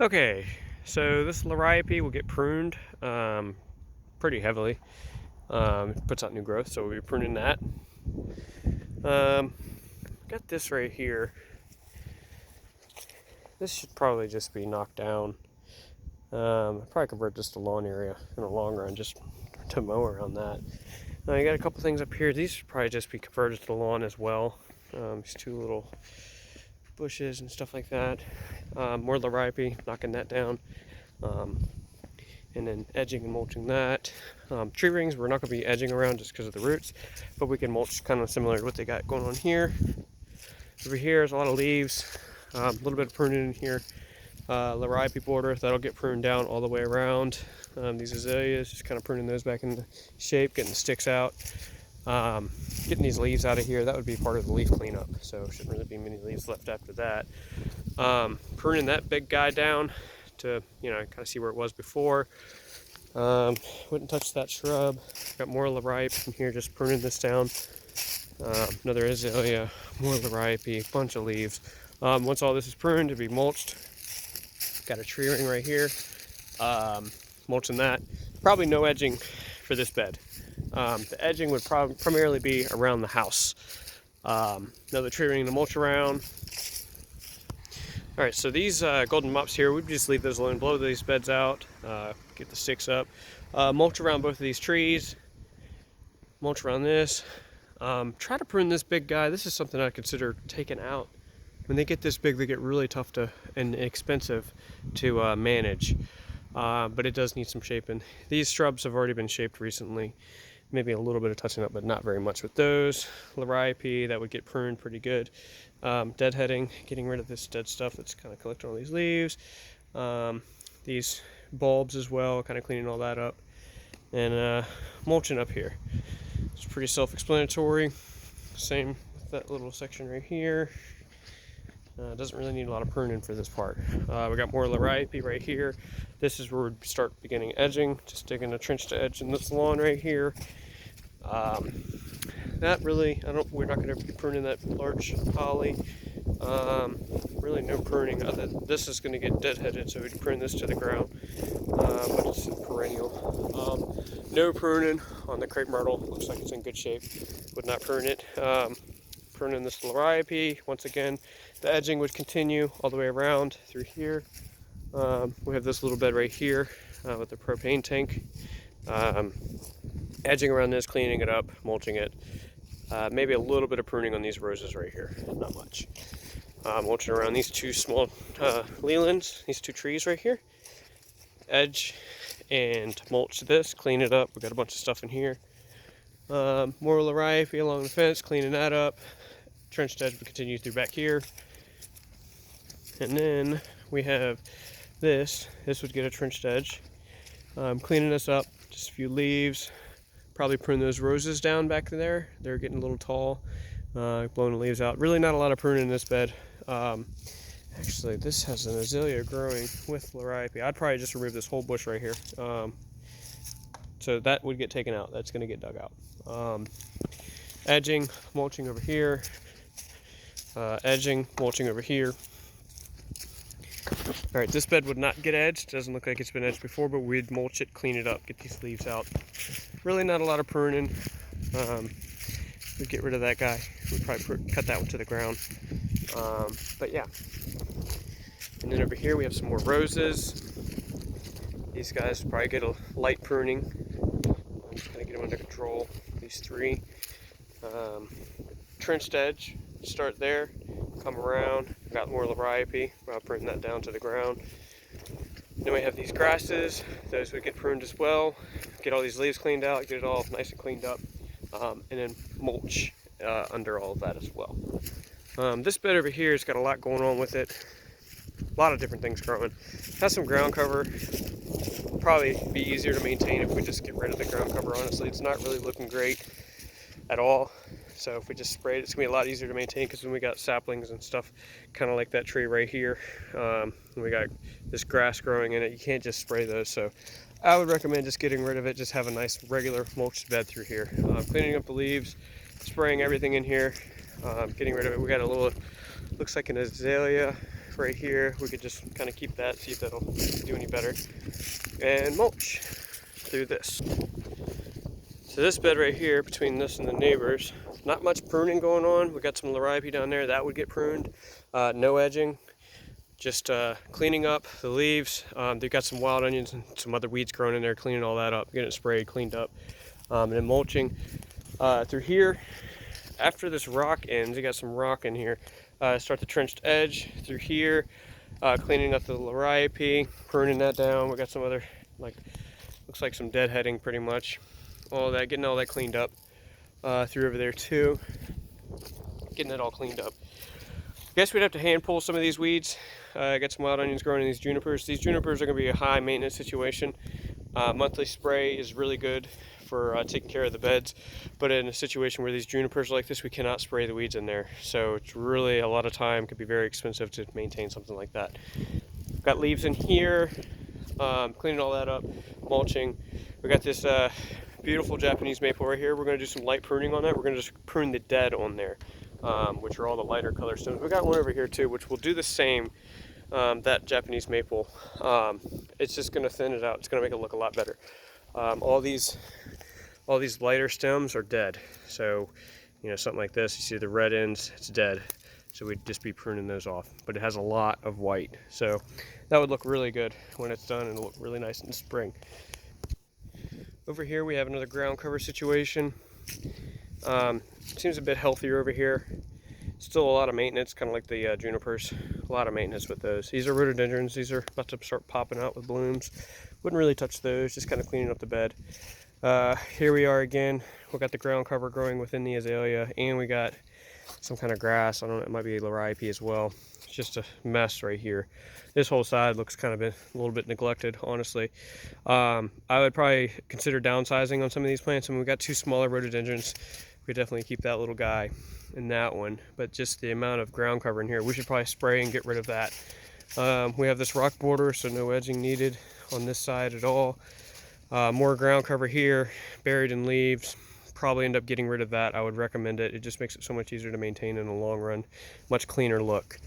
Okay, so this liriope will get pruned pretty heavily. It puts out new growth, so we'll be pruning that. Got this right here. This should probably just be knocked down. I'll probably convert this to lawn area in the long run, just to mow around that. You got a couple things up here. These should probably just be converted to the lawn as well. These two little bushes and stuff like that. More liriope, knocking that down. And then edging and mulching that. Tree rings we're not going to be edging around just because of the roots, but we can mulch kind of similar to what they got going on here. Over here is a lot of leaves, a little bit of pruning in here. Liriope border, that'll get pruned down all the way around. These azaleas, just kind of pruning those back into shape, getting the sticks out. Getting these leaves out of here, that would be part of the leaf cleanup, so shouldn't really be many leaves left after that. Pruning that big guy down to kind of see where it was before. Wouldn't touch that shrub. Got more liriope in here, just pruning this down. Another azalea, more liriope, bunch of leaves. Once all this is pruned, to be mulched. Got a tree ring right here. Mulching that. Probably no edging for this bed. The edging would primarily be around the house. Another tree ring to mulch around. Alright, so these golden mops here, we just leave those alone, blow these beds out, get the sticks up, mulch around both of these trees, mulch around this. Try to prune this big guy. This is something I consider taking out. When they get this big, they get really tough and expensive to manage, but it does need some shaping. These shrubs have already been shaped recently. Maybe a little bit of touching up, but not very much with those. Liriope, that would get pruned pretty good. Deadheading, getting rid of this dead stuff that's kind of collecting all these leaves. These bulbs as well, kind of cleaning all that up. And mulching up here. It's pretty self-explanatory. Same with that little section right here. Doesn't really need a lot of pruning for this part. We got more liriope right here. This is where we start beginning edging. Just digging a trench to edge in this lawn right here. Not really. We're not going to be pruning that large holly. Really no pruning. This is going to get deadheaded, so we can prune this to the ground. But it's perennial. No pruning on the crepe myrtle. Looks like it's in good shape. Would not prune it. Pruning this liriope. Once again, the edging would continue all the way around through here. We have this little bed right here with the propane tank. Edging around this, cleaning it up, mulching it. Maybe a little bit of pruning on these roses right here, not much. Mulching around these two small lelands, these two trees right here. Edge and mulch this, clean it up. We got a bunch of stuff in here. More liriope along the fence, cleaning that up. Trench edge will continue through back here. And then we have this. This would get a trenched edge. Cleaning this up, just a few leaves. Probably prune those roses down back there. They're getting a little tall. Blowing the leaves out. Really not a lot of pruning in this bed. Actually, this has an azalea growing with liriope. I'd probably just remove this whole bush right here. So that would get taken out. That's going to get dug out. Edging, mulching over here. Edging, mulching over here. Alright, this bed would not get edged. Doesn't look like it's been edged before, but we'd mulch it, clean it up, get these leaves out. Really not a lot of pruning. We'd get rid of that guy. We'd probably cut that one to the ground. But yeah. And then over here we have some more roses. These guys probably get a light pruning. I'm just going to get them under control. These three. Trenched edge. Start there. Come around. Got more liriope. I'll prune that down to the ground. Then we have these grasses. Those would get pruned as well. Get all these leaves cleaned out. Get it all nice and cleaned up. And then mulch under all of that as well. This bed over here has got a lot going on with it. A lot of different things growing. Has some ground cover. Probably be easier to maintain if we just get rid of the ground cover. Honestly, it's not really looking great at all. So if we just spray it, it's gonna be a lot easier to maintain because when we got saplings and stuff, kind of like that tree right here, we got this grass growing in it. You can't just spray those. So I would recommend just getting rid of it. Just have a nice regular mulched bed through here. Cleaning up the leaves, spraying everything in here, getting rid of it. We got a little, looks like an azalea right here, we could just kind of keep that, see if that'll do any better, and mulch through this. So this bed right here, between this and the neighbors, not much pruning going on. We got some laripe down there, that would get pruned. No edging, just cleaning up the leaves. They've got some wild onions and some other weeds growing in there, cleaning all that up, getting it sprayed, cleaned up, and then mulching through here. After this rock ends, you got some rock in here. Start the trenched edge through here, cleaning up the laripe, pruning that down. We got some other, like, looks like some deadheading pretty much. All that, getting all that cleaned up through over there too. Getting it all cleaned up. I guess we'd have to hand pull some of these weeds. I got some wild onions growing in these junipers. These junipers are going to be a high maintenance situation. Monthly spray is really good for taking care of the beds, but in a situation where these junipers are like this, we cannot spray the weeds in there. So it's really a lot of time, could be very expensive to maintain something like that. Got leaves in here, cleaning all that up, mulching. We got this beautiful Japanese maple right here. We're going to do some light pruning on that. We're going to just prune the dead on there, which are all the lighter color stones. We got one over here too, which will do the same. That Japanese maple, it's just going to thin it out. It's going to make it look a lot better. All these lighter stems are dead. So, you know, something like this, you see the red ends, it's dead. So we'd just be pruning those off. But it has a lot of white. So that would look really good when it's done, and it'll look really nice in the spring. Over here we have another ground cover situation. Seems a bit healthier over here. Still a lot of maintenance, kind of like the junipers. A lot of maintenance with those. These are rhododendrons. These are about to start popping out with blooms. Wouldn't really touch those, just kind of cleaning up the bed. Here we are again. We got the ground cover growing within the azalea, and we got some kind of grass. I don't know, it might be laripe as well. It's just a mess right here. This whole side looks kind of a little bit neglected, honestly. I would probably consider downsizing on some of these plants. I mean, we got two smaller rhododendrons. We could definitely keep that little guy in that one, but just the amount of ground cover in here, we should probably spray and get rid of that. We have this rock border, so no edging needed on this side at all. More ground cover here, buried in leaves. Probably end up getting rid of that. I would recommend it. It just makes it so much easier to maintain in the long run. Much cleaner look.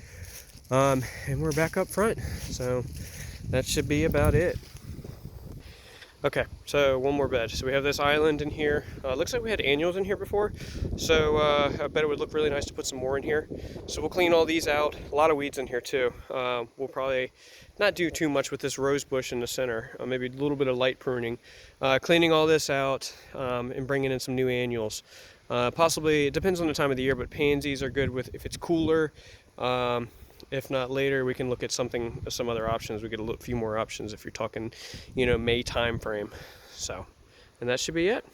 And we're back up front, so that should be about it. Okay, so one more bed. So we have this island in here. Looks like we had annuals in here before, so I bet it would look really nice to put some more in here. So we'll clean all these out. A lot of weeds in here too. We'll probably not do too much with this rose bush in the center. Maybe a little bit of light pruning. Cleaning all this out and bringing in some new annuals. Possibly, it depends on the time of the year, but pansies are good with if it's cooler. If not later, we can look at some other options. We get a few more options if you're talking, you know, May time frame. So, and that should be it.